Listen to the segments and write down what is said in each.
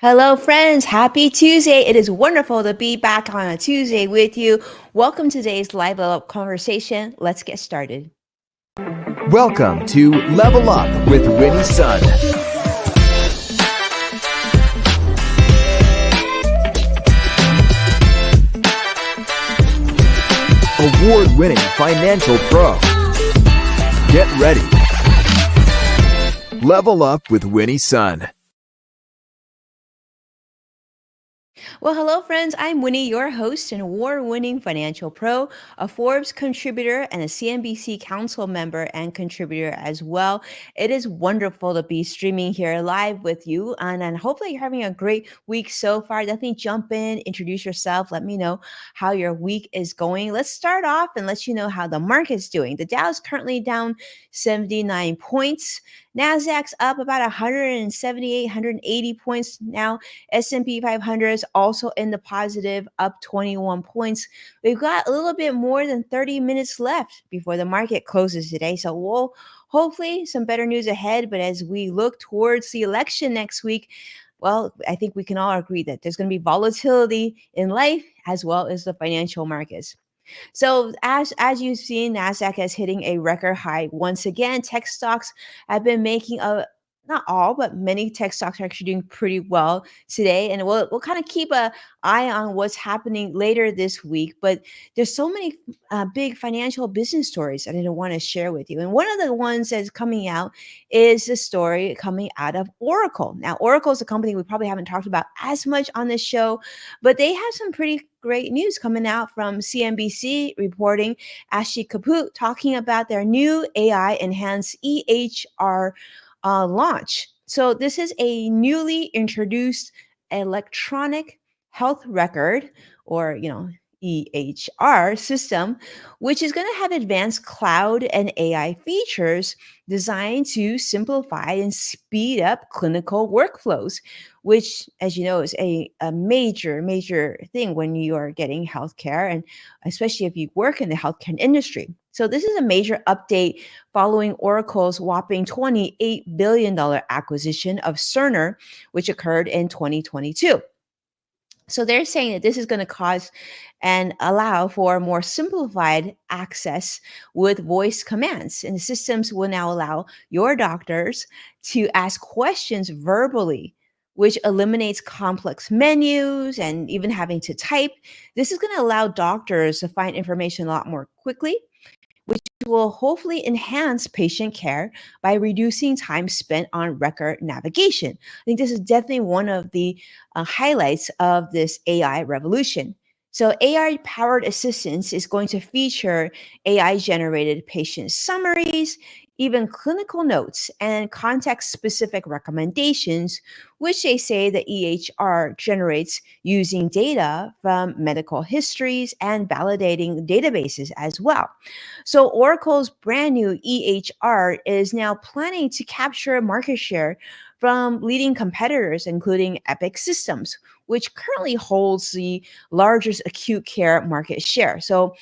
Hello, friends. Happy Tuesday. It is wonderful to be back on a Tuesday with you. Welcome to today's Live Level Up conversation. Let's get started. Welcome to Level Up with Winnie Sun. Award-winning financial pro. Get ready. Level Up with Winnie Sun. Well, hello, friends. I'm Winnie, your host and award-winning financial pro, a Forbes contributor, and a CNBC Council member and contributor as well. It is wonderful to be streaming here live with you, and hopefully you're having a great week so far. Definitely jump in, introduce yourself, let me know how your week is going. Let's start off and let you know how the market's doing. The Dow is currently down 79 points. Nasdaq's up about 178, 180 points now. S&P 500 is also in the positive, up 21 points. We've got a little bit more than 30 minutes left before the market closes today. So we'll hopefully some better news ahead. But as we look towards the election next week, well, I think we can all agree that there's going to be volatility in life as well as the financial markets. So as you've seen, Nasdaq is hitting a record high once again. Tech stocks have been making a not all, but many tech stocks are actually doing pretty well today, and we'll kind of keep a eye on what's happening later this week. But there's so many big financial business stories that I want to share with you, and one of the ones that's coming out is the story coming out of Oracle. Now, Oracle is a company we probably haven't talked about as much on this show, but they have some pretty great news coming out from CNBC reporting. Ashley Kaput talking about their new AI enhanced EHR launch. So this is a newly introduced electronic health record, or EHR system, which is going to have advanced cloud and AI features designed to simplify and speed up clinical workflows, which, as you know, is a major thing when you are getting healthcare, and especially if you work in the healthcare industry. So this is a major update following Oracle's whopping $28 billion acquisition of Cerner, which occurred in 2022. So they're saying that this is going to cause and allow for more simplified access with voice commands. And the systems will now allow your doctors to ask questions verbally, which eliminates complex menus and even having to type. This is going to allow doctors to find information a lot more quickly, which will hopefully enhance patient care by reducing time spent on record navigation. I think this is definitely one of the highlights of this AI revolution. So, AI powered assistance is going to feature AI generated patient summaries, even clinical notes, and context specific recommendations, which they say the EHR generates using data from medical histories and validating databases as well. So Oracle's brand new EHR is now planning to capture market share from leading competitors, including Epic Systems, which currently holds the largest acute care market share. So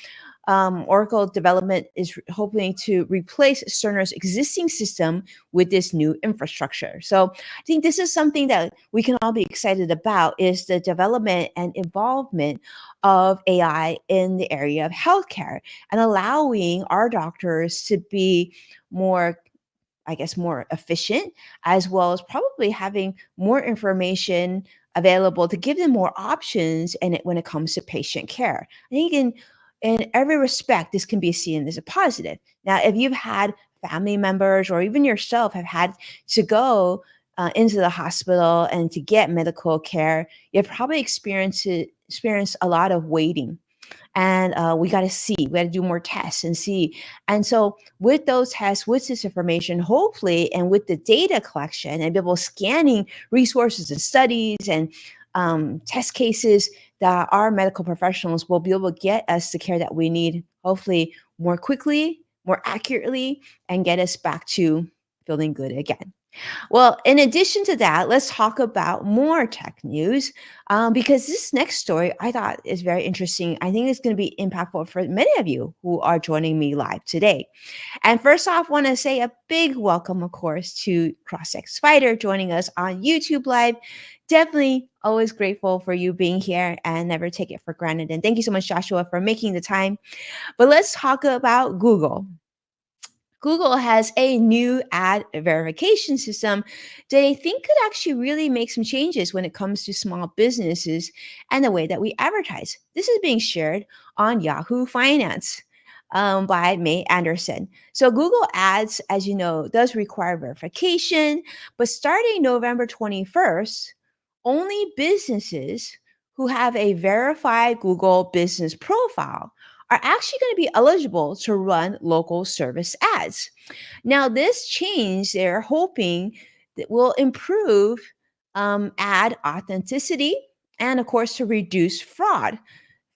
Oracle development is hoping to replace Cerner's existing system with this new infrastructure. So I think this is something that we can all be excited about, is the development and involvement of AI in the area of healthcare and allowing our doctors to be more, I guess, more efficient, as well as probably having more information available to give them more options when it comes to patient care. I think in every respect, this can be seen as a positive. Now, if you've had family members or even yourself have had to go into the hospital and to get medical care, you've probably experienced a lot of waiting, and we got to see, we got to do more tests and see. And so with those tests, with this information, hopefully, and with the data collection and people scanning resources and studies and test cases, that our medical professionals will be able to get us the care that we need, hopefully more quickly, more accurately, and get us back to feeling good again. Well, in addition to that, let's talk about more tech news because this next story I thought is very interesting. I think it's going to be impactful for many of you who are joining me live today. And first off, want to say a big welcome, of course, to CrossX Fighter joining us on YouTube Live. Definitely always grateful for you being here and never take it for granted. And thank you so much, Joshua, for making the time. But let's talk about Google. Google has a new ad verification system that I think could actually really make some changes when it comes to small businesses and the way that we advertise. This is being shared on Yahoo Finance by May Anderson. So, Google Ads, as you know, does require verification, but starting November 21st, only businesses who have a verified Google business profile are actually going to be eligible to run local service ads. Now, this change they're hoping that will improve ad authenticity and, of course, to reduce fraud.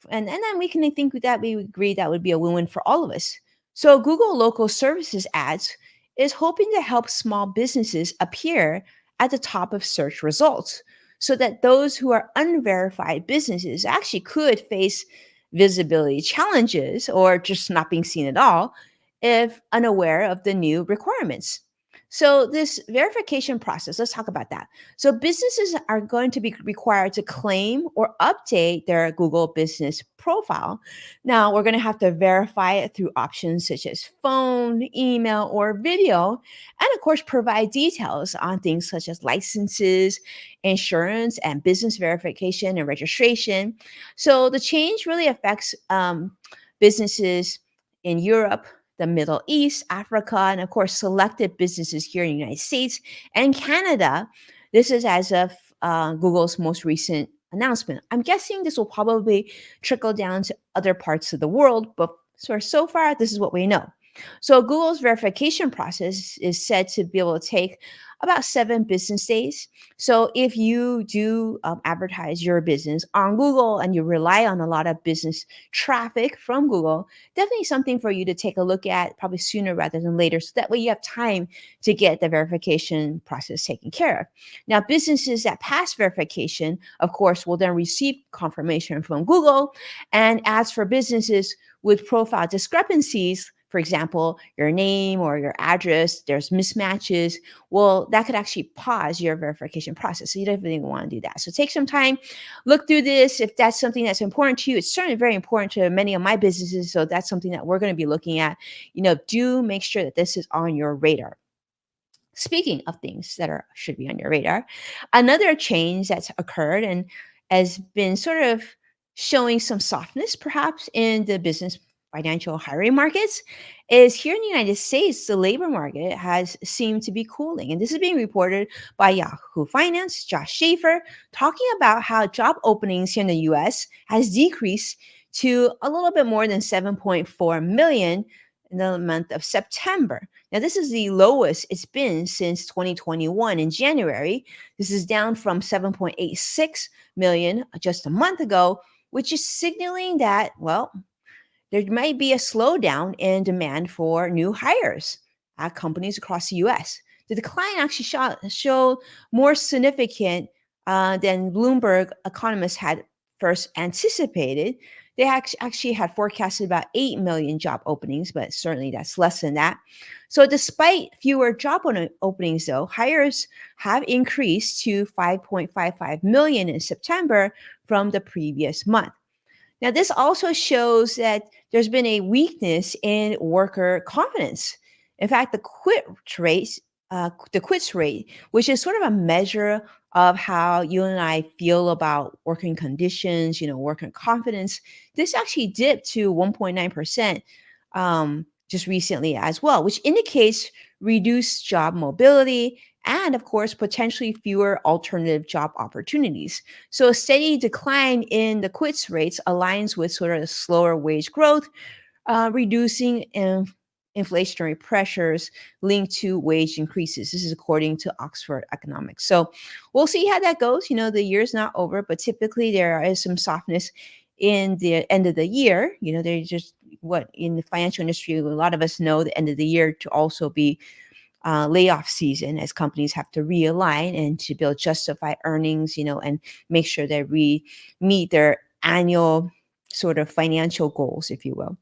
And then we can think that we agree that would be a win-win for all of us. So Google Local Services ads is hoping to help small businesses appear at the top of search results so that those who are unverified businesses actually could face visibility challenges or just not being seen at all if unaware of the new requirements. So, this verification process, let's talk about that. So, businesses are going to be required to claim or update their Google business profile. Now, we're going to have to verify it through options such as phone, email, or video, and of course, provide details on things such as licenses, insurance, and business verification and registration. So, the change really affects businesses in Europe, the Middle East, Africa, and of course, selected businesses here in the United States and Canada. This is as of Google's most recent announcement. I'm guessing this will probably trickle down to other parts of the world, but so far, this is what we know. So, Google's verification process is said to be able to take about 7 business days. So, if you do advertise your business on Google and you rely on a lot of business traffic from Google, definitely something for you to take a look at probably sooner rather than later. So that way you have time to get the verification process taken care of. Now, businesses that pass verification, of course, will then receive confirmation from Google. And as for businesses with profile discrepancies, for example, your name or your address, there's mismatches. Well, that could actually pause your verification process. So you definitely want to do that. So take some time, look through this. If that's something that's important to you, it's certainly very important to many of my businesses. So that's something that we're going to be looking at. Do make sure that this is on your radar. Speaking of things that are should be on your radar, another change that's occurred and has been sort of showing some softness perhaps in the business financial hiring markets is here in the United States, the labor market has seemed to be cooling. And this is being reported by Yahoo Finance, Josh Schaefer, talking about how job openings here in the US has decreased to a little bit more than 7.4 million in the month of September. Now, this is the lowest it's been since 2021 in January. This is down from 7.86 million just a month ago, which is signaling that, well, there might be a slowdown in demand for new hires at companies across the US. The decline actually showed more significant than Bloomberg economists had first anticipated. They actually had forecasted about 8 million job openings, but certainly that's less than that. So, despite fewer job openings, though, hires have increased to 5.55 million in September from the previous month. Now, this also shows that there's been a weakness in worker confidence. In fact, the quits rate, which is sort of a measure of how you and I feel about working conditions, working confidence, this actually dipped to 1.9% just recently as well, which indicates reduced job mobility and, of course, potentially fewer alternative job opportunities. So a steady decline in the quits rates aligns with sort of the slower wage growth, reducing inflationary pressures linked to wage increases. This is according to Oxford Economics. So we'll see how that goes. The year's not over, but typically there is some softness in the end of the year. There's just what in the financial industry, a lot of us know the end of the year to also be layoff season as companies have to realign and to build justified earnings, and make sure that we meet their annual sort of financial goals, if you will.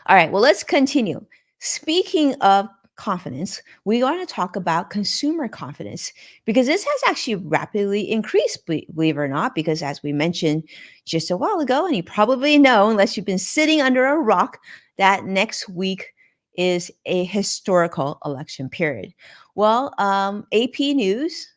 All right, well, let's continue. Speaking of confidence, we want to talk about consumer confidence because this has actually rapidly increased, believe it or not, because as we mentioned just a while ago, and you probably know, unless you've been sitting under a rock, that next week is a historical election period. Well, AP News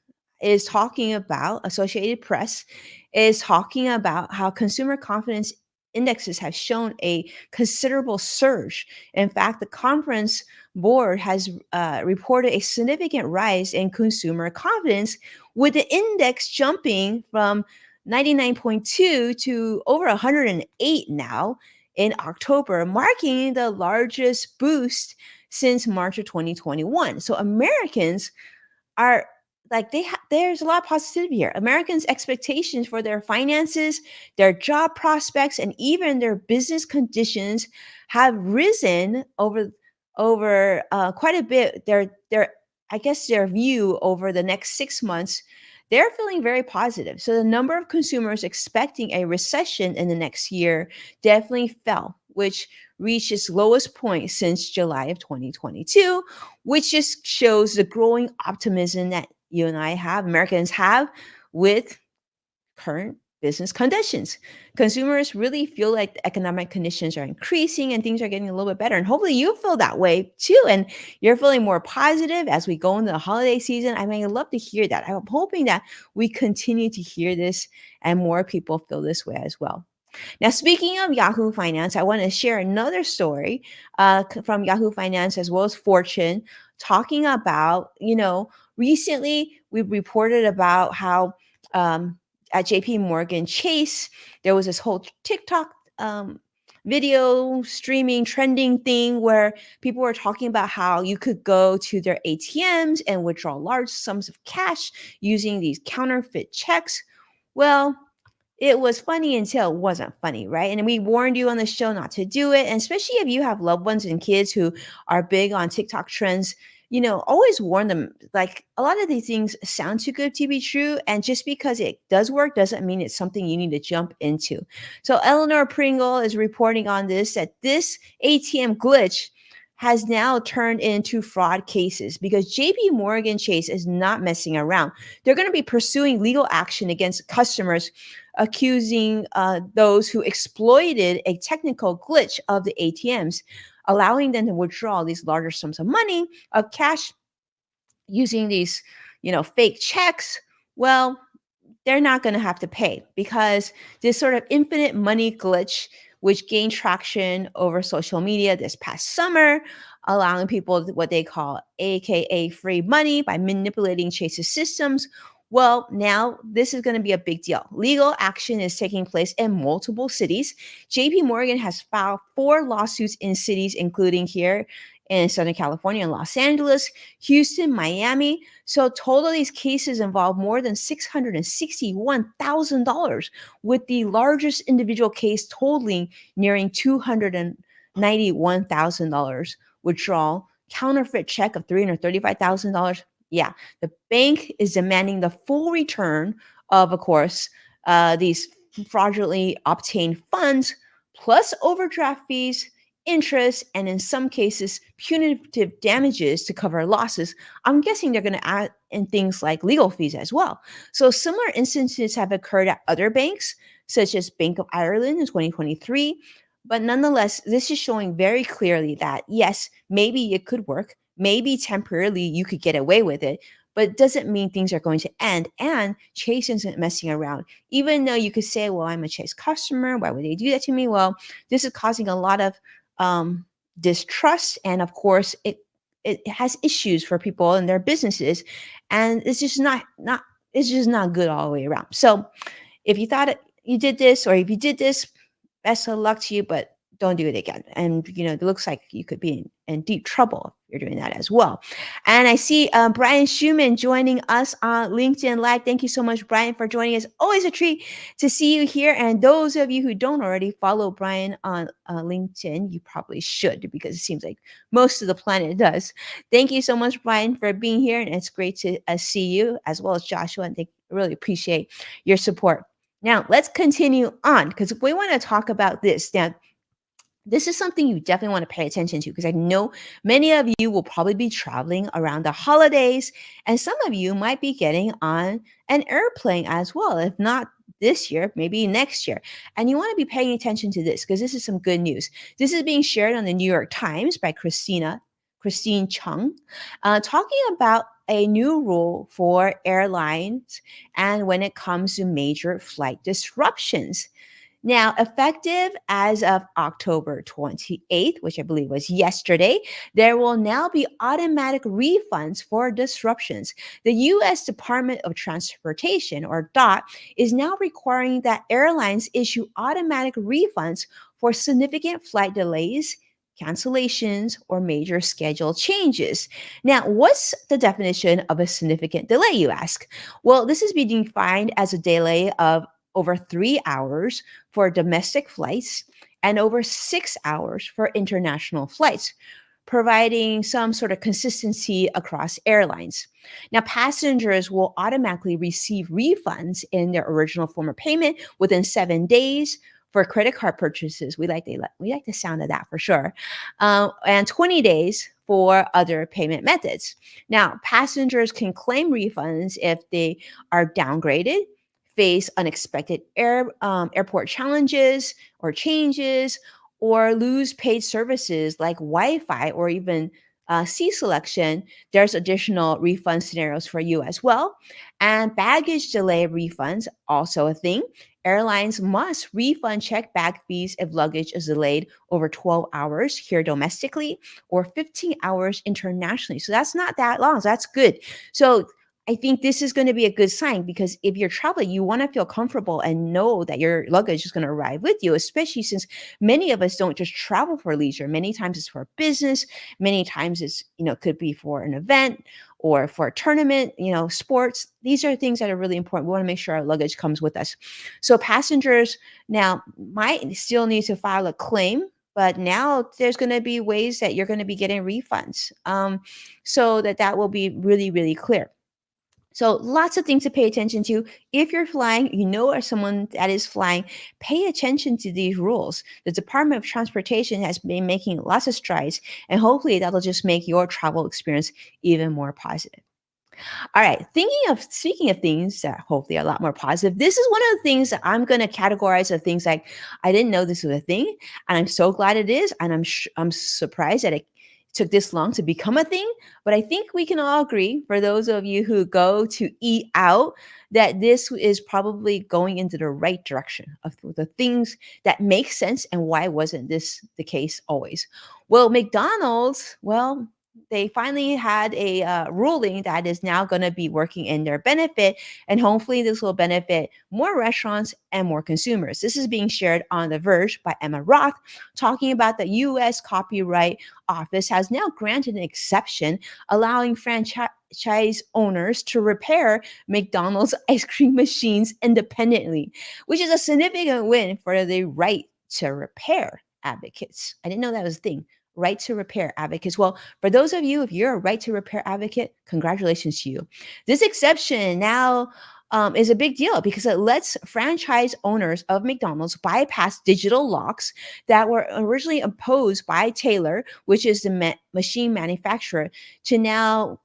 is talking about, Associated Press is talking about how consumer confidence indexes have shown a considerable surge. In fact, the conference board has reported a significant rise in consumer confidence, with the index jumping from 99.2 to over 108 now in October, marking the largest boost since March of 2021. So Americans are like there's a lot of positivity here. Americans' expectations for their finances, their job prospects, and even their business conditions have risen over quite a bit. Their I guess their view over the next 6 months, they're feeling very positive. So the number of consumers expecting a recession in the next year definitely fell, which reached its lowest point since July of 2022, which just shows the growing optimism that you and I have, Americans have, with current business conditions. Consumers really feel like the economic conditions are increasing and things are getting a little bit better. And hopefully you feel that way too. And you're feeling more positive as we go into the holiday season. I mean, I love to hear that. I'm hoping that we continue to hear this and more people feel this way as well. Now, speaking of Yahoo Finance, I want to share another story from Yahoo Finance as well as Fortune, talking about, recently we reported about how at JPMorgan Chase, there was this whole TikTok video streaming trending thing where people were talking about how you could go to their ATMs and withdraw large sums of cash using these counterfeit checks. Well, it was funny until it wasn't funny, right? And we warned you on the show not to do it. And especially if you have loved ones and kids who are big on TikTok trends, always warn them. Like a lot of these things sound too good to be true. And just because it does work doesn't mean it's something you need to jump into. So Eleanor Pringle is reporting on this that this ATM glitch has now turned into fraud cases because JP Morgan Chase is not messing around. They're going to be pursuing legal action against customers accusing those who exploited a technical glitch of the ATMs, allowing them to withdraw these larger sums of money of cash using these, fake checks. Well, they're not going to have to pay because this sort of infinite money glitch, which gained traction over social media this past summer, allowing people what they call AKA free money by manipulating Chase's systems. Well, now this is going to be a big deal. Legal action is taking place in multiple cities. JP Morgan has filed 4 lawsuits in cities, including here in Southern California and Los Angeles, Houston, Miami. So total these cases involve more than $661,000, with the largest individual case totaling nearing $291,000 withdrawal, counterfeit check of $335,000. Yeah, the bank is demanding the full return of course, these fraudulently obtained funds, plus overdraft fees, interest, and in some cases, punitive damages to cover losses. I'm guessing they're going to add in things like legal fees as well. So similar instances have occurred at other banks, such as Bank of Ireland in 2023. But nonetheless, this is showing very clearly that yes, maybe it could work. Maybe temporarily you could get away with it, but it doesn't mean things are going to end. And Chase isn't messing around. Even though you could say, well, I'm a Chase customer. Why would they do that to me? Well, this is causing a lot of distrust, and of course it has issues for people and their businesses, and it's just not it's just not good all the way around. So if you thought you did this, or if you did this, best of luck to you, but don't do it again. And it looks like you could be in deep trouble if you're doing that as well. And I see Brian Schuman joining us on LinkedIn Live. Thank you so much, Brian, for joining us. Always a treat to see you here. And those of you who don't already follow Brian on LinkedIn, you probably should because it seems like most of the planet does. Thank you so much, Brian, for being here. And it's great to see you as well as Joshua. And really appreciate your support. Now, let's continue on because we want to talk about this. Now, this is something you definitely want to pay attention to because I know many of you will probably be traveling around the holidays, and some of you might be getting on an airplane as well. If not this year, maybe next year. And you want to be paying attention to this because this is some good news. This is being shared on the New York Times by Christine Chong, talking about a new rule for airlines and when it comes to major flight disruptions. Now, effective as of October 28th, which I believe was yesterday, there will now be automatic refunds for disruptions. The U.S. Department of Transportation, or DOT, is now requiring that airlines issue automatic refunds for significant flight delays, cancellations, or major schedule changes. Now, what's the definition of a significant delay, you ask? Well, this is being defined as a delay of over 3 hours for domestic flights and over 6 hours for international flights, providing some sort of consistency across airlines. Now, passengers will automatically receive refunds in their original form of payment within 7 days. For credit card purchases, we like the sound of that for sure, and 20 days for other payment methods. Now, passengers can claim refunds if they are downgraded, face unexpected airport challenges or changes, or lose paid services like Wi Fi or even C selection. There's additional refund scenarios for you as well. And baggage delay refunds, also a thing. Airlines must refund check bag fees if luggage is delayed over 12 hours here domestically or 15 hours internationally. So that's not that long. So that's good. So I think this is going to be a good sign because if you're traveling, you want to feel comfortable and know that your luggage is going to arrive with you, especially since many of us don't just travel for leisure. Many times it's for business. Many times it's, could be for an event or for a tournament, sports. These are things that are really important. We want to make sure our luggage comes with us. So passengers now might still need to file a claim, but now there's going to be ways that you're going to be getting refunds, so that will be really, really clear. So lots of things to pay attention to. If you're flying, or someone that is flying, pay attention to these rules. The Department of Transportation has been making lots of strides, and hopefully that'll just make your travel experience even more positive. All right, speaking of things that hopefully are a lot more positive, this is one of the things that I'm going to categorize as things like I didn't know this was a thing, and I'm so glad it is, and I'm surprised that it took this long to become a thing. But I think we can all agree, for those of you who go to eat out, that this is probably going into the right direction of the things that make sense. And why wasn't this the case always? Well, McDonald's, they finally had a ruling that is now going to be working in their benefit. And hopefully, this will benefit more restaurants and more consumers. This is being shared on The Verge by Emma Roth, talking about the U.S. Copyright Office has now granted an exception, allowing franchise owners to repair McDonald's ice cream machines independently, which is a significant win for the right to repair advocates. I didn't know that was a thing. Right to repair advocates. Well, for those of you, if you're a right to repair advocate, congratulations to you. This exception now is a big deal because it lets franchise owners of McDonald's bypass digital locks that were originally imposed by Taylor, which is the machine manufacturer, to now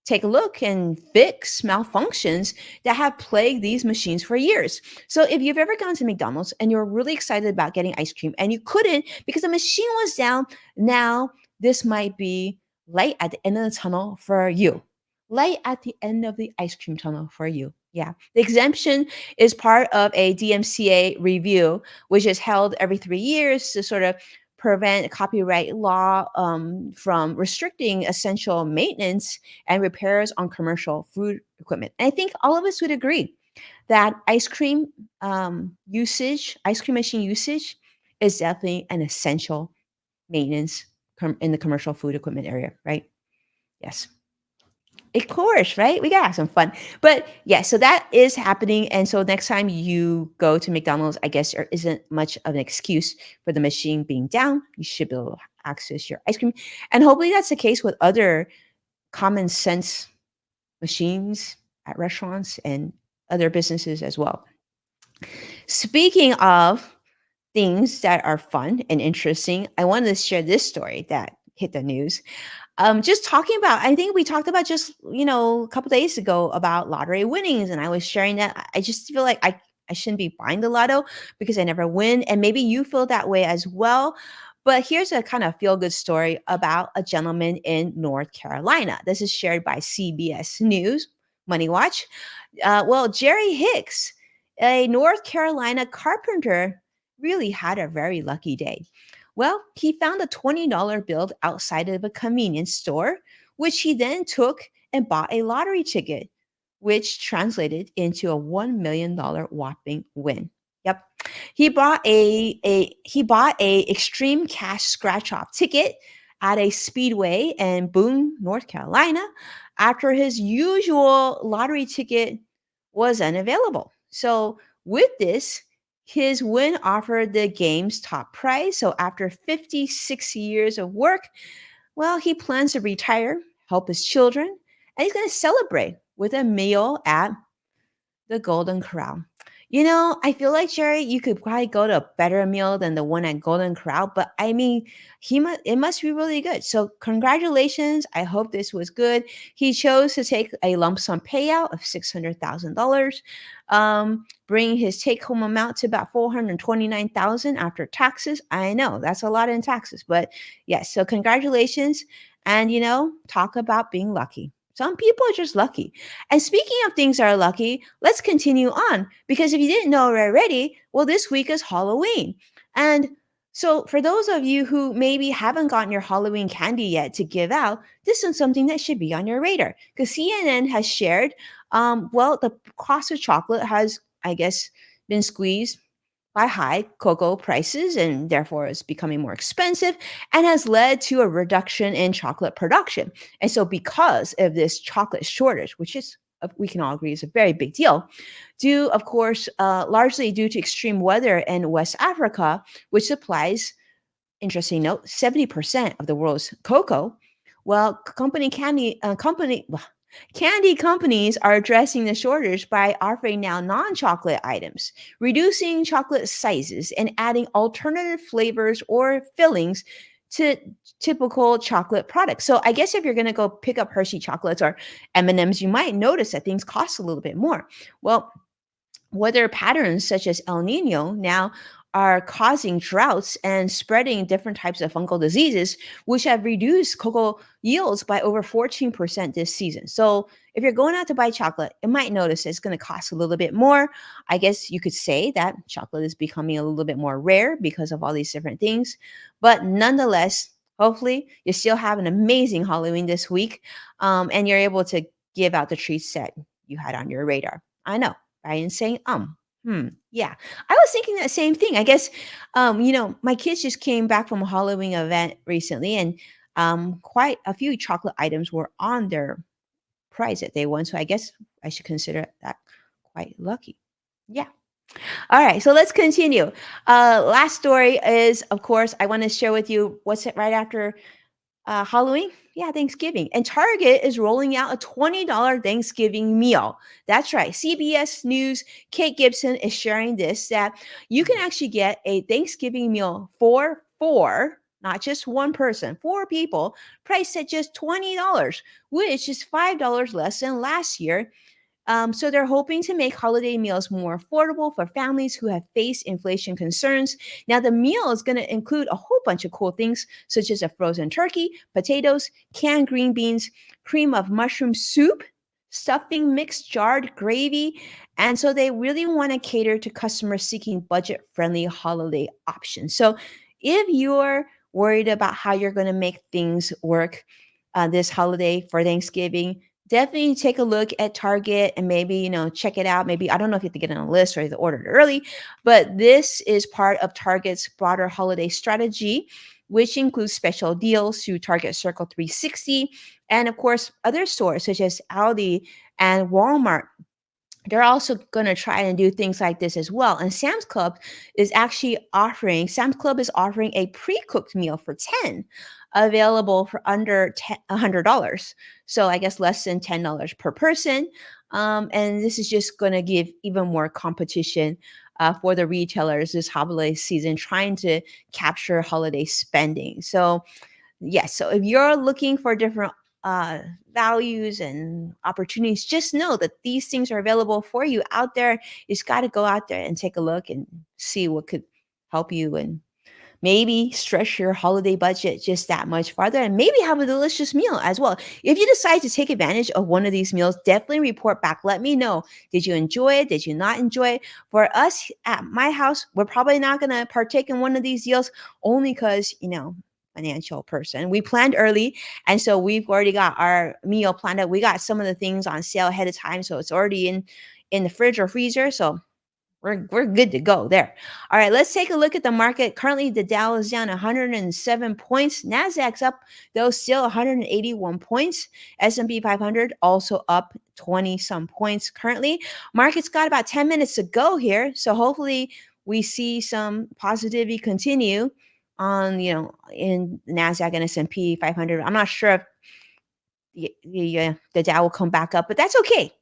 take a look and fix malfunctions that have plagued these machines for years. So if you've ever gone to McDonald's and you're really excited about getting ice cream and you couldn't because the machine was down, now this might be light at the end of the tunnel for you. Light at the end of the ice cream tunnel for you. Yeah. The exemption is part of a DMCA review, which is held every 3 years to sort of prevent copyright law from restricting essential maintenance and repairs on commercial food equipment. And I think all of us would agree that ice cream machine usage is definitely an essential maintenance in the commercial food equipment area, right? Yes. Of course, right? We gotta have some fun. But yeah, so that is happening. And so next time you go to McDonald's, I guess there isn't much of an excuse for the machine being down. You should be able to access your ice cream. And hopefully that's the case with other common sense machines at restaurants and other businesses as well. Speaking of things that are fun and interesting, I wanted to share this story that hit the news. Just talking about, I think we talked about just, a couple days ago about lottery winnings, and I was sharing that. I just feel like I shouldn't be buying the lotto because I never win. And maybe you feel that way as well. But here's a kind of feel good story about a gentleman in North Carolina. This is shared by CBS News, Money Watch. Well, Jerry Hicks, a North Carolina carpenter, really had a very lucky day. Well, he found a $20 bill outside of a convenience store, which he then took and bought a lottery ticket, which translated into a $1 million whopping win. Yep. He bought a extreme cash scratch off ticket at a speedway in Boone, North Carolina, after his usual lottery ticket was unavailable. So with this, his win offered the game's top prize. So after 56 years of work, well, he plans to retire, help his children, and he's going to celebrate with a meal at the Golden Corral. I feel like Jerry, you could probably go to a better meal than the one at Golden Corral, but I mean, it must be really good. So congratulations. I hope this was good. He chose to take a lump sum payout of $600,000, bringing his take home amount to about 429,000 after taxes. I know that's a lot in taxes, but yes. So congratulations, and talk about being lucky. Some people are just lucky. And speaking of things that are lucky, let's continue on because if you didn't know already, well, this week is Halloween. And so, for those of you who maybe haven't gotten your Halloween candy yet to give out, this is something that should be on your radar because CNN has shared, well, the cost of chocolate has, I guess, been squeezed by high cocoa prices and therefore is becoming more expensive and has led to a reduction in chocolate production. And so, because of this chocolate shortage, which is we can all agree is a very big deal, due, of course, largely due to extreme weather in West Africa, which supplies, interesting note, 70% of the world's cocoa. Well, candy companies are addressing the shortage by offering now non-chocolate items, reducing chocolate sizes, and adding alternative flavors or fillings to typical chocolate products. So I guess if you're going to go pick up Hershey chocolates or M&Ms, you might notice that things cost a little bit more. Well, weather patterns such as El Nino now are causing droughts and spreading different types of fungal diseases, which have reduced cocoa yields by over 14% this season. So, if you're going out to buy chocolate, you might notice it's going to cost a little bit more. I guess you could say that chocolate is becoming a little bit more rare because of all these different things. But nonetheless, hopefully, you still have an amazing Halloween this week, and you're able to give out the treats that you had on your radar. I know. Right? Saying, yeah. I was thinking that same thing. I guess, my kids just came back from a Halloween event recently, and quite a few chocolate items were on their prize that they won. So I guess I should consider that quite lucky. Yeah. All right. So let's continue. Last story is, of course, I want to share with you what's it right after Halloween? Yeah, Thanksgiving. And Target is rolling out a $20 Thanksgiving meal. That's right. CBS News, Kate Gibson is sharing this that you can actually get a Thanksgiving meal for four, not just one person, four people, priced at just $20, which is $5 less than last year. So they're hoping to make holiday meals more affordable for families who have faced inflation concerns. Now, the meal is going to include a whole bunch of cool things, such as a frozen turkey, potatoes, canned green beans, cream of mushroom soup, stuffing, mixed jarred gravy. And so they really want to cater to customers seeking budget-friendly holiday options. So if you're worried about how you're going to make things work this holiday for Thanksgiving, definitely take a look at Target and maybe, check it out. Maybe, I don't know if you have to get on a list or you have to order it early, but this is part of Target's broader holiday strategy which includes special deals through Target Circle 360, and of course, other stores such as Aldi and Walmart. They're also going to try and do things like this as well. And Sam's Club is offering a pre-cooked meal for 10, available for under $100. So I guess less than $10 per person. And this is just going to give even more competition for the retailers this holiday season, trying to capture holiday spending. So yes, so if you're looking for different uh, values and opportunities, just know that these things are available for you out there. You just got to go out there and take a look and see what could help you and maybe stretch your holiday budget just that much farther and maybe have a delicious meal as well. If you decide to take advantage of one of these meals, definitely report back. Let me know. Did you enjoy it? Did you not enjoy it? For us at my house, we're probably not going to partake in one of these deals only because, financial person. We planned early, and so we've already got our meal planned out. We got some of the things on sale ahead of time, so it's already in the fridge or freezer. So we're good to go there. All right, let's take a look at the market. Currently, the Dow is down 107 points. Nasdaq's up though, still 181 points. S&P 500 also up 20 some points currently. Market's got about 10 minutes to go here, so hopefully we see some positivity continue on in Nasdaq and S&P 500. I'm not sure if the Dow will come back up, but that's okay.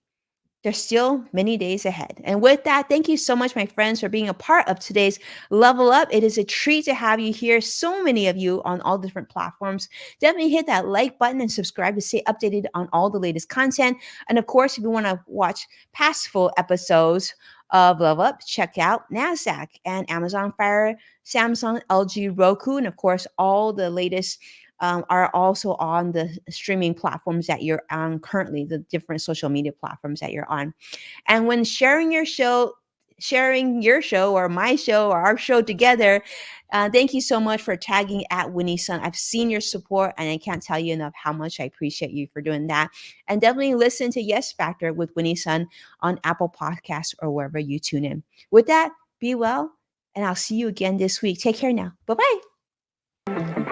There's still many days ahead. And with that, thank you so much, my friends, for being a part of today's Level Up. It is a treat to have you here. So many of you on all different platforms. Definitely hit that like button and subscribe to stay updated on all the latest content. And of course, if you want to watch past full episodes of Level Up, check out NASDAQ and Amazon Fire, Samsung, LG, Roku, and of course, all the latest are also on the streaming platforms that you're on currently, the different social media platforms that you're on. And when sharing your show or my show or our show together, thank you so much for tagging at Winnie Sun. I've seen your support and I can't tell you enough how much I appreciate you for doing that. And definitely listen to Yes Factor with Winnie Sun on Apple Podcasts or wherever you tune in. With that, be well, and I'll see you again this week. Take care now. Bye-bye.